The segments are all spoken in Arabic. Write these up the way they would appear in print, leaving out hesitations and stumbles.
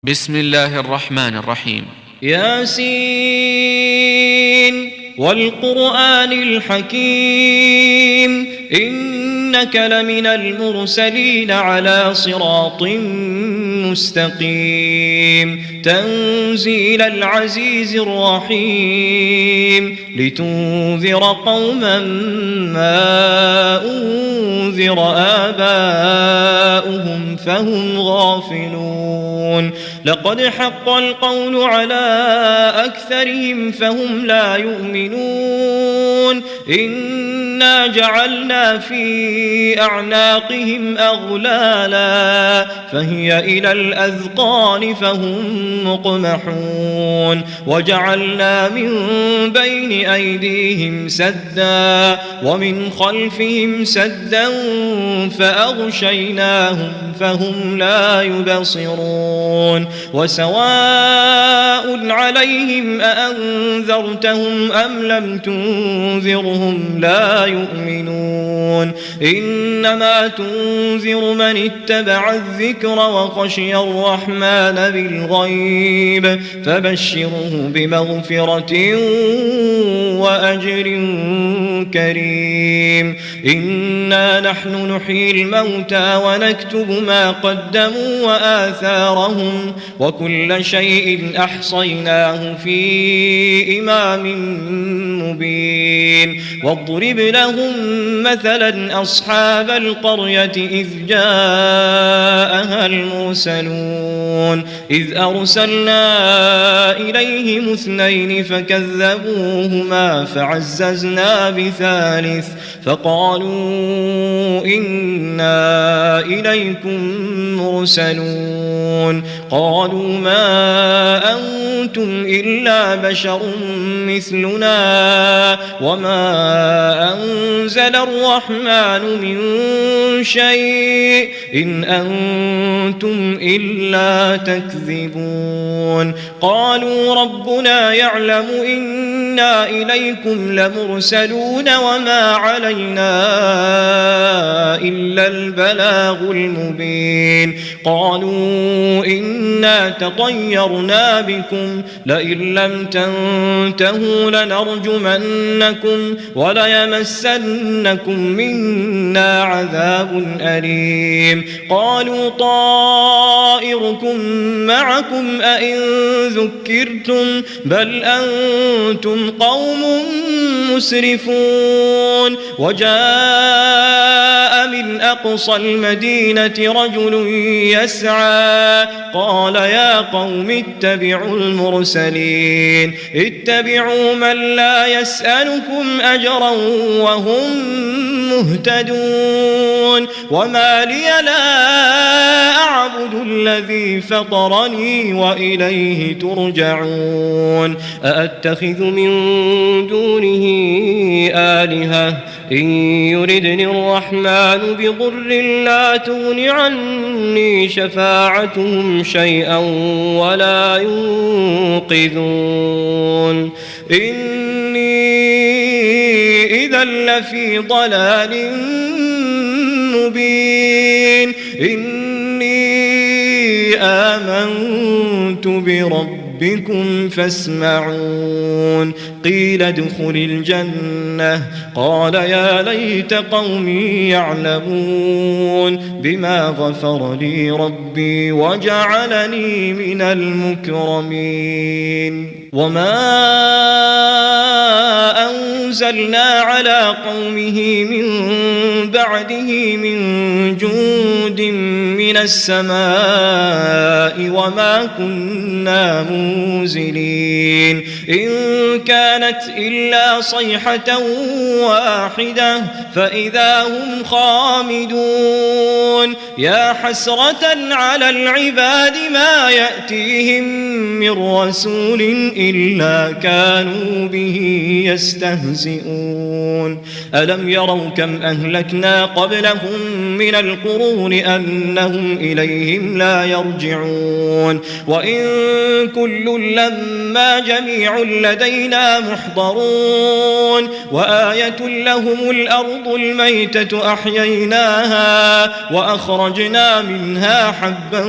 بسم الله الرحمن الرحيم. ياسين والقرآن الحكيم إنك لمن المرسلين على صراط مستقيم تنزيل العزيز الرحيم لتنذر قوما ما أنذر آباؤهم فهم غافلون لقد حق القول على أكثرهم فهم لا يؤمنون إنا جعلنا في أعناقهم أغلالا فهي إلى الأذقان فهم مقمحون وجعلنا من بين أيديهم سدا ومن خلفهم سدا فأغشيناهم فهم لا يبصرون وسواء عليهم أأنذرتهم أم لم تنذرهم لا يؤمنون إنما تنذر من اتبع الذكر وخشي الرحمن بالغيب فبشره بمغفرة وأجر كريم إنا نحن نحيي الموتى ونكتب ما قدموا وآثارهم وكل شيء أحصيناه في إمام مبين واضرب لهم مثلا أصحاب القرية إذ جاءها المرسلون إذ أرسلنا إليهم اثنين فكذبوهما فعززنا بثالث فقالوا إنا إليكم مرسلون قالوا ما أنتم إلا بشر مثلنا وما أنزل الرحمن من شيء إن أنتم إلا تكذبون قالوا ربنا يعلم إنا إليكم لمرسلون وما علينا إلا البلاغ المبين قالوا إنا تطيرنا بكم لئن لم تنتهوا لنرجمنكم وليمسنكم منا عذاب أليم قالوا طائركم معكم أئن ذكرتم بل أنتم قوم مسرفون وجاء من أقصى المدينة رجل يسعى قال يا قوم اتبعوا المرسلين اتبعوا من لا يسألكم أجرا وهم مهتدون وما لي لا أعبد الذي فطرني وإليه ترجعون أأتخذ من دونه آلهة إن يردني الرحمن بضر لا تغن عني شفاعتهم شيئا ولا ينقذون إني إذا لفي ضلال مبين إني آمنت بربكم فاسمعون قيل ادخل الجنة قال يا ليت قومي يعلمون بما غفر لي ربي وجعلني من المكرمين وما أنزلنا على قومه من بعده من جند من السماء وما كنا منزلين إن كانت إلا صيحة واحدة فإذا هم خامدون يا حسرة على العباد ما يأتيهم من رسول إلا كانوا به يستهزئون ألم يروا كم أهلكنا قبلهم من القرون أنهم فهم إليهم لا يرجعون وإن كل لما جميع لدينا محضرون وآية لهم الأرض الميتة أحييناها وأخرجنا منها حبا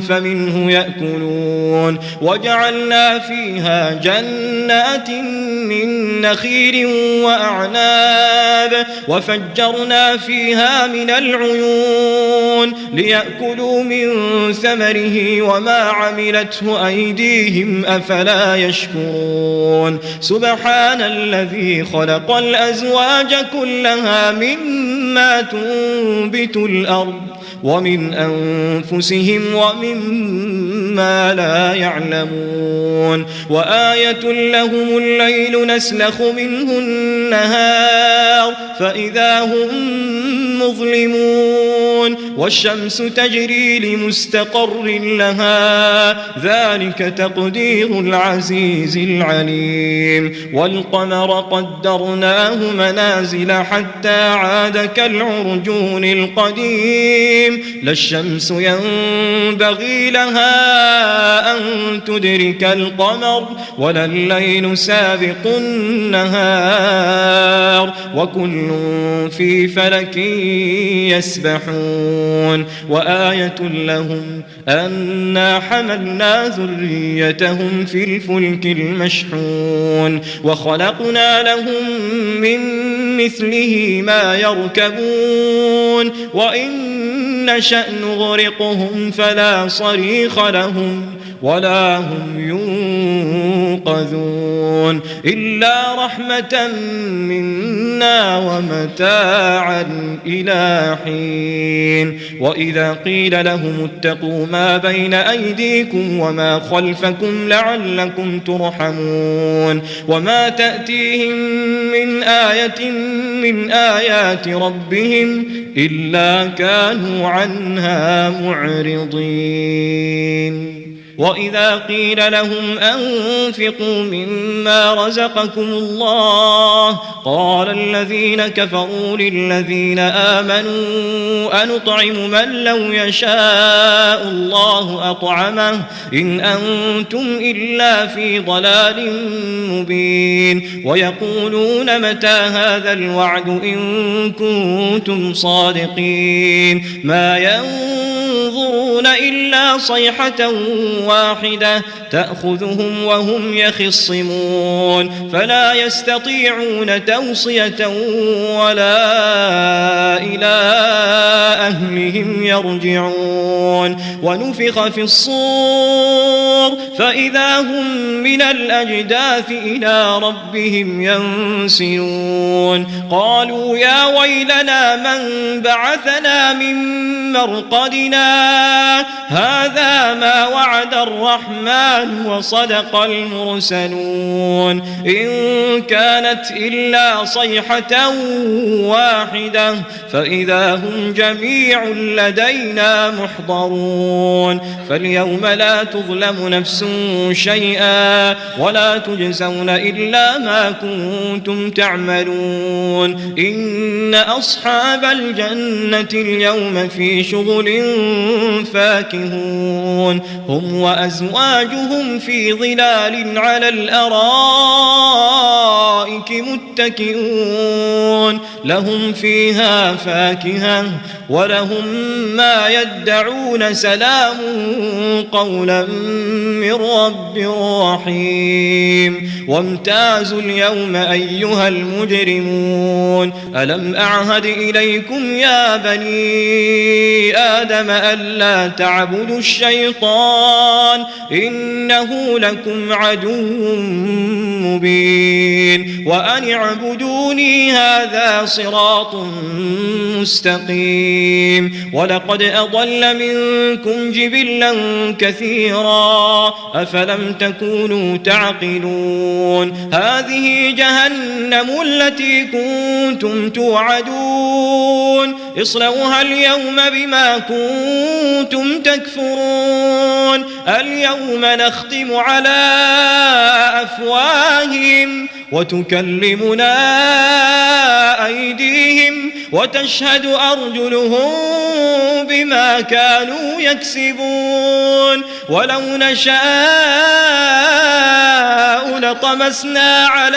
فمنه يأكلون وجعلنا فيها جنات من نخيل وأعناب وفجرنا فيها من العيون ليأكلوا من ثمره وما عملته أيديهم أفلا يشكرون سبحان الذي خلق الأزواج كلها مما تنبت الأرض ومن أنفسهم ومما لا يعلمون وآية لهم الليل نسلخ منه النهار فإذا هم مظلمون والشمس تجري لمستقر لها ذلك تقدير العزيز العليم والقمر قدرناه منازل حتى عاد كالعرجون القديم لا الشمس ينبغي لها أن تدرك القمر ولا الليل سابق النهار وكل في فلك يسبحون وآية لهم أنا حملنا ذريتهم في الفلك المشحون وخلقنا لهم من مثله ما يركبون وإن نشأ نغرقهم فلا صريخ لهم ولا هم ينقذون إلا رحمة منا ومتاعا إلى حين وإذا قيل لهم اتقوا ما بين أيديكم وما خلفكم لعلكم ترحمون وما تأتيهم من آية من آيات ربهم إلا كانوا عنها معرضين وإذا قيل لهم أنفقوا مما رزقكم الله قال الذين كفروا للذين آمنوا أنطعم من لو يشاء الله أطعمه إن أنتم إلا في ضلال مبين ويقولون متى هذا الوعد إن كنتم صادقين ما ينظرون إلا صيحة واحدة تأخذهم وهم يخصمون فلا يستطيعون توصية ولا إلى أهلهم يرجعون ونفخ في الصور فإذا هم من الأجداث إلى ربهم ينسلون قالوا يا ويلنا من بعثنا من مرقدنا هذا ما وعد الرحمن وصدق المرسلون إن كانت إلا صيحة واحدة فإذا هم جميع لدينا محضرون فاليوم لا تظلم نفس شيئا ولا تجزون إلا ما كنتم تعملون إن أصحاب الجنة اليوم في شغل فاكهون هم وأزواجهم في ظلال على الأرائك متكئون لهم فيها فاكهة ولهم ما يدعون سلام قولا من رب رحيم وامتازوا اليوم أيها المجرمون ألم أعهد إليكم يا بني آدم ألا تعبدوا الشيطان إنه لكم عدو مبين وأن اعبدوني هذا صراط مستقيم ولقد أضل منكم جبلا كثيرا أفلم تكونوا تعقلون هذه جهنم التي كنتم توعدون اصلوها اليوم بما كنتم تكفرون اليوم نختم على أفواههم وتكلمنا أيديهم وتشهد أرجلهم بما كانوا يكسبون ولو نشاء لطمسنا على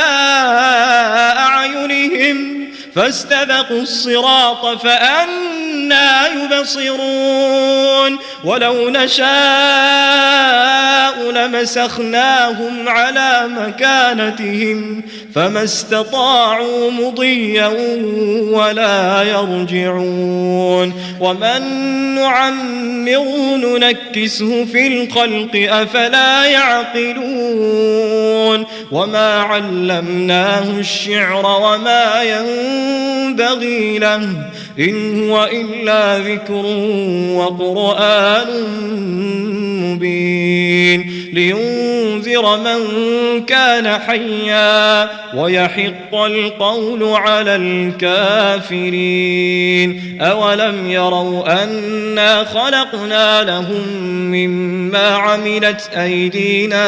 أعينهم فاستبقوا الصراط فأنى يبصرون ولو نشاء لمسخناهم على مكانتهم فما استطاعوا مضيا ولا يرجعون ومن نعمره ننكسه في الخلق أفلا يعقلون وما علمناه الشعر وما ينبغي له إن هو إلا ذكر وقرآن مبين لينذر من كان حيا ويحق القول على الكافرين أولم يروا أنا خلقنا لهم مما عملت أيدينا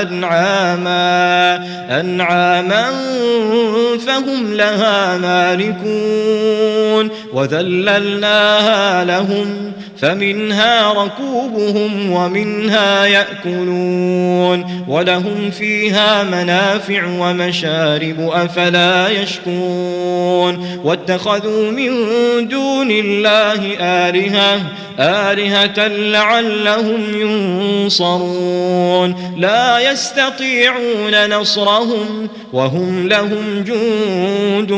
أنعاما فهم لها مالكون وذللناها لهم فمنها ركوبهم ومنها يأكلون ولهم فيها منافع ومشارب أفلا يشكرون واتخذوا من دون الله آلهة لعلهم ينصرون لا يستطيعون نصرهم وهم لهم جند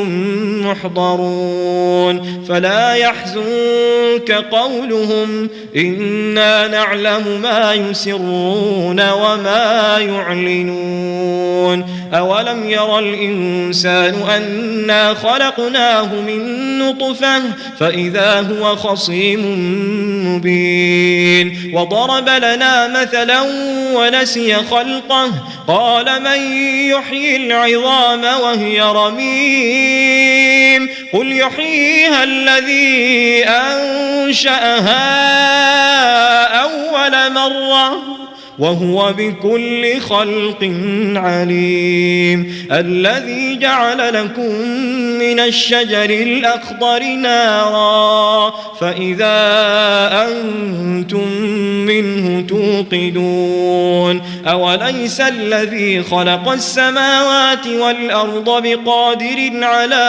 محضرون فلا يحزنك قولهم إنا نعلم ما يسرون وما يعلنون أولم ير الإنسان أنا خلقناه من نطفة فإذا هو خصيم مبين وضرب لنا مثلا ونسي خلقه قال من يحيي العظام وهي رميم قل يحييها الذي أنشأها أول مرة وهو بكل خلق عليم الذي جعل لكم من الشجر الأخضر نارا فإذا أنتم منه توقدون أوليس الذي خلق السماوات والأرض بقادر على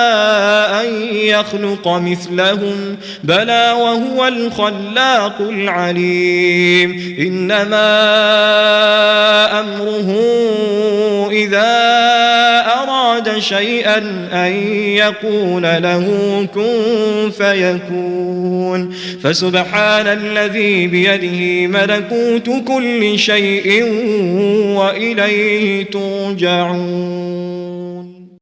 أن يخلق مثلهم بلى وهو الخلاق العليم إنما أمره إذا أراد شيئا أن يقول له كن فيكون فسبحان الذي بيده ملكوت كل شيء وإليه ترجعون.